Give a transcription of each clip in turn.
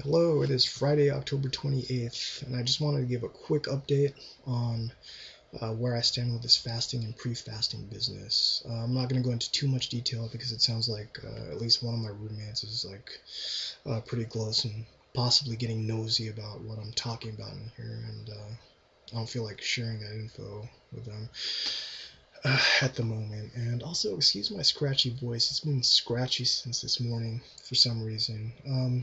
Hello, it is Friday, October 28th, and I just wanted to give a quick update on where I stand with this fasting and pre-fasting business. I'm not going to go into too much detail because it sounds like at least one of my roommates is pretty close and possibly getting nosy about what I'm talking about in here, and I don't feel like sharing that info with them at the moment. And also, excuse my scratchy voice. It's been scratchy since this morning for some reason.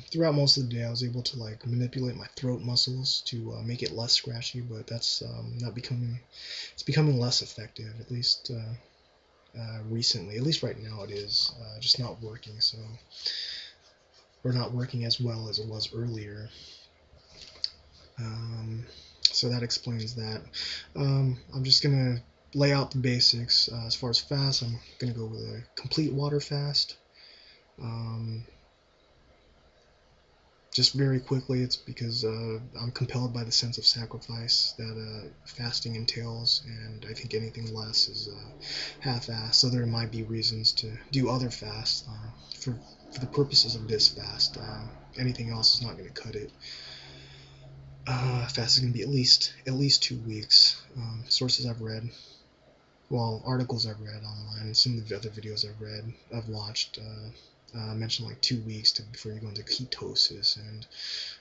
Throughout most of the day, I was able to manipulate my throat muscles to make it less scratchy, but that's not becoming. It's becoming less effective, at least recently. At least right now, it is just not working. Or not working as well as it was earlier. Um, so that explains that. I'm just gonna lay out the basics. As far as fast, I'm gonna go with a complete water fast. Um, just very quickly, it's because I'm compelled by the sense of sacrifice that fasting entails, and I think anything less is half-assed. So there might be reasons to do other fasts for the purposes of this fast. Anything else is not going to cut it. Fast is going to be at least 2 weeks. Sources I've read, well, articles I've read online, and some of the other videos I've watched, mention like 2 weeks before you go into ketosis, and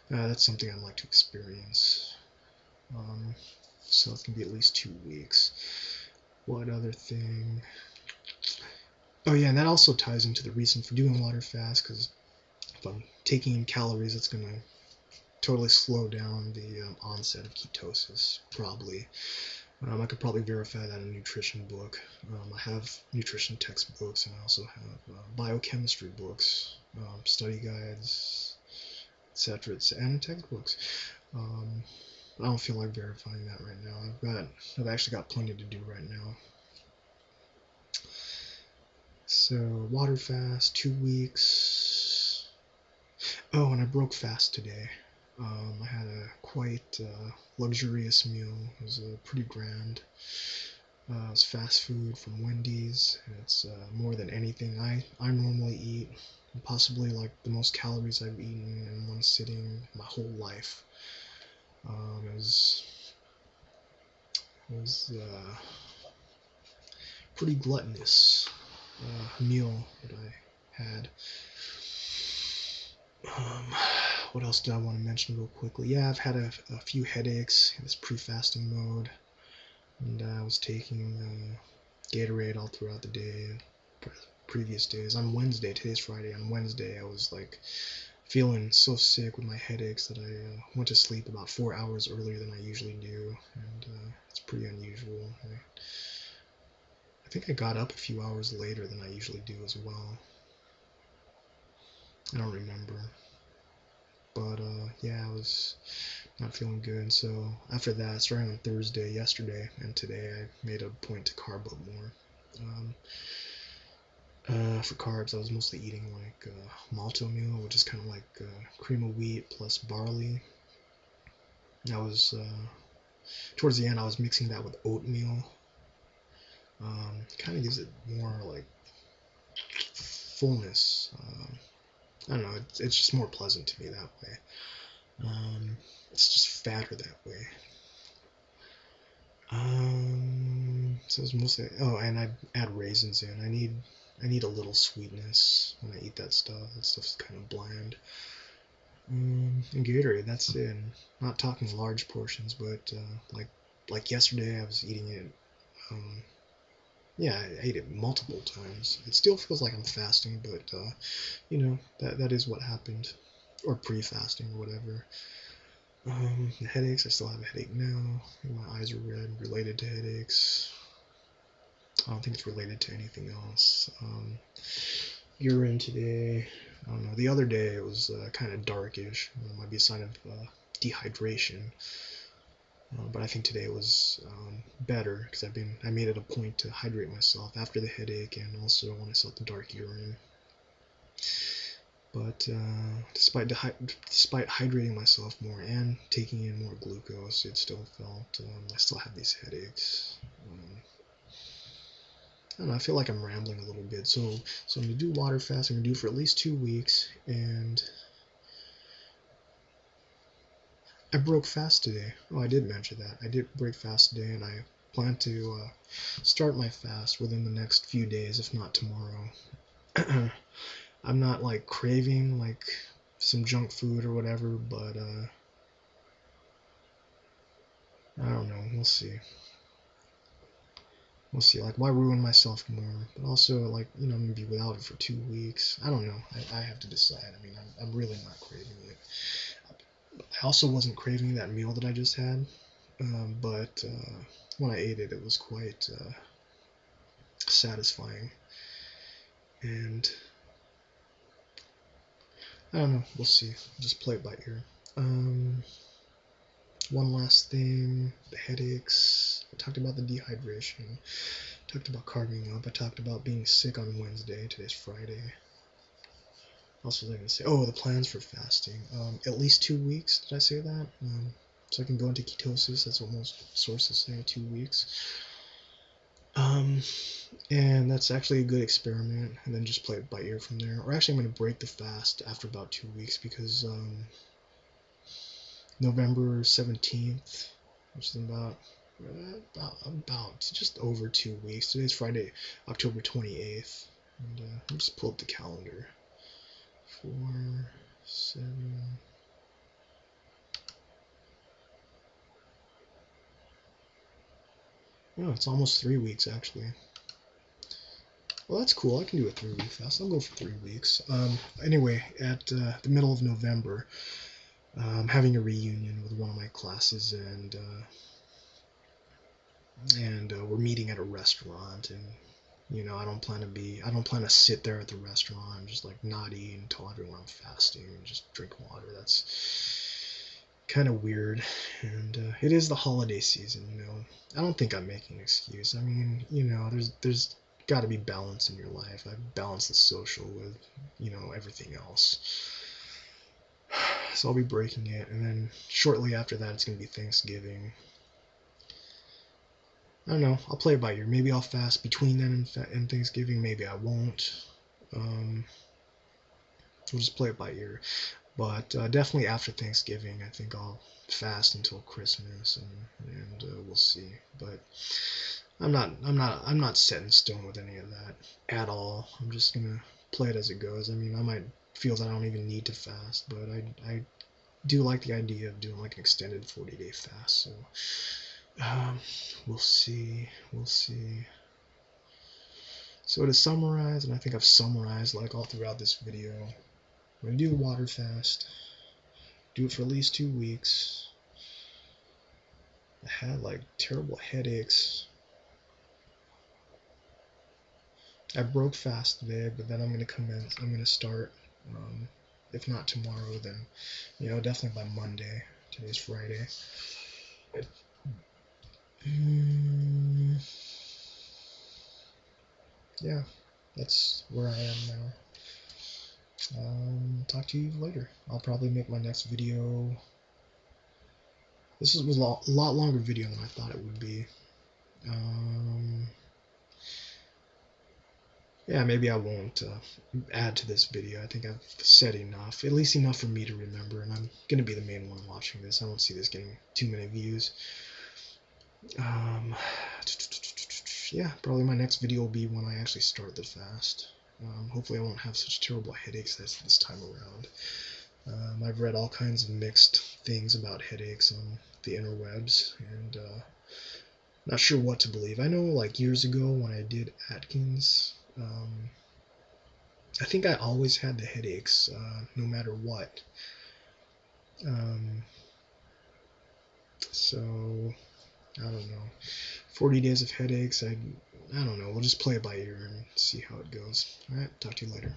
that's something I'd like to experience. So it's gonna be at least 2 weeks. What other thing? Oh yeah, and that also ties into the reason for doing water fast, because if I'm taking in calories, it's gonna totally slow down the onset of ketosis, probably. I could probably verify that in a nutrition book. I have nutrition textbooks, and I also have biochemistry books, study guides, etc., and textbooks. I don't feel like verifying that right now. I've actually got plenty to do right now. So water fast, 2 weeks. Oh, and I broke fast today. I had a quite luxurious meal. It was pretty grand. It's fast food from Wendy's. It's more than anything I normally eat. Possibly like the most calories I've eaten in one sitting my whole life. It was pretty gluttonous meal that I had. What else do I want to mention real quickly? Yeah, I've had a few headaches in this pre-fasting mode, and I was taking Gatorade all throughout the day. Previous days, on Wednesday, today's Friday. On Wednesday, I was like feeling so sick with my headaches that I went to sleep about 4 hours earlier than I usually do, and it's pretty unusual. I think I got up a few hours later than I usually do as well. I don't remember. But yeah, I was not feeling good. So after that, starting on Thursday, yesterday, and today, I made a point to carb up more. For carbs, I was mostly eating like malto meal, which is kind of like cream of wheat plus barley. I was towards the end, I was mixing that with oatmeal. Kind of gives it more like fullness. I don't know. It's just more pleasant to me that way. It's just fatter that way. So it's mostly. Oh, and I add raisins in. I need a little sweetness when I eat that stuff. That stuff's kind of bland. And Gatorade, that's it. And not talking large portions, but like yesterday, I was eating it. Yeah, I ate it multiple times. It still feels like I'm fasting, but that is what happened, or pre-fasting or whatever. The headaches, I still have a headache now. My eyes are red, related to headaches. I don't think it's related to anything else. Urine today, I don't know. The other day it was kind of darkish. It might be a sign of dehydration. But I think today was better because I made it a point to hydrate myself after the headache and also when I saw the dark urine. But despite hydrating myself more and taking in more glucose, it still felt I still have these headaches. I don't know. I feel like I'm rambling a little bit. So I'm gonna do water fast. I'm gonna do it for at least 2 weeks, and I broke fast today. Oh, I did mention that. I did break fast today, and I plan to start my fast within the next few days, if not tomorrow. I'm not like craving like some junk food or whatever, but I don't know. We'll see. We'll see. Like, why ruin myself more? But also, like, you know, I'm gonna be without it for 2 weeks. I don't know. I have to decide. I mean, I'm really not craving it. I also wasn't craving that meal that I just had, but when I ate it, it was quite satisfying. And I don't know. We'll see. Just play it by ear. Um, One last thing, the headaches. I talked about the dehydration. I talked about carving up. I talked about being sick on Wednesday. Today's Friday. Also, I can say, oh, the plans for fasting. At least 2 weeks. Did I say that? So I can go into ketosis. That's what most sources say. 2 weeks. And that's actually a good experiment. And then just play it by ear from there. Or actually, I'm going to break the fast after about 2 weeks because November 17th, which is about just over 2 weeks. Today's Friday, October 28th. And I'll just pull up the calendar. 4, 7. Oh, it's almost 3 weeks actually. Well, that's cool. I can do a 3-week fast. I'll go for 3 weeks. Anyway, at the middle of November, I'm having a reunion with one of my classes, and we're meeting at a restaurant. And you know, I don't plan to sit there at the restaurant and just like not eat and tell everyone I'm fasting and just drink water. That's kind of weird. And it is the holiday season, you know. I don't think I'm making an excuse. I mean, you know, there's got to be balance in your life. I balance the social with, you know, everything else. So I'll be breaking it, and then shortly after that, it's gonna be Thanksgiving. I don't know. I'll play it by ear. Maybe I'll fast between then and Thanksgiving. Maybe I won't. We'll just play it by ear. But definitely after Thanksgiving, I think I'll fast until Christmas, and we'll see. But I'm not set in stone with any of that at all. I'm just gonna play it as it goes. I mean, I might feel that I don't even need to fast, but I do like the idea of doing like an extended 40-day fast. So we'll see. We'll see. So to summarize, and I think I've summarized like all throughout this video, I'm gonna do the water fast. Do it for at least 2 weeks. I had like terrible headaches. I broke fast today, but then I'm gonna start. If not tomorrow, then you know, definitely by Monday. Today's Friday. Yeah, that's where I am now. Talk to you later. I'll probably make my next video. This was a lot longer video than I thought it would be. Yeah, maybe I won't add to this video. I think I've said enough, at least enough for me to remember, and I'm going to be the main one watching this. I don't see this getting too many views. Yeah, probably my next video will be when I actually start the fast. Hopefully I won't have such terrible headaches this time around. I've read all kinds of mixed things about headaches on the interwebs, and not sure what to believe. I know like years ago when I did Atkins, I think I always had the headaches, no matter what. So I don't know. 40 days of headaches. I don't know. We'll just play it by ear and see how it goes. All right. Talk to you later.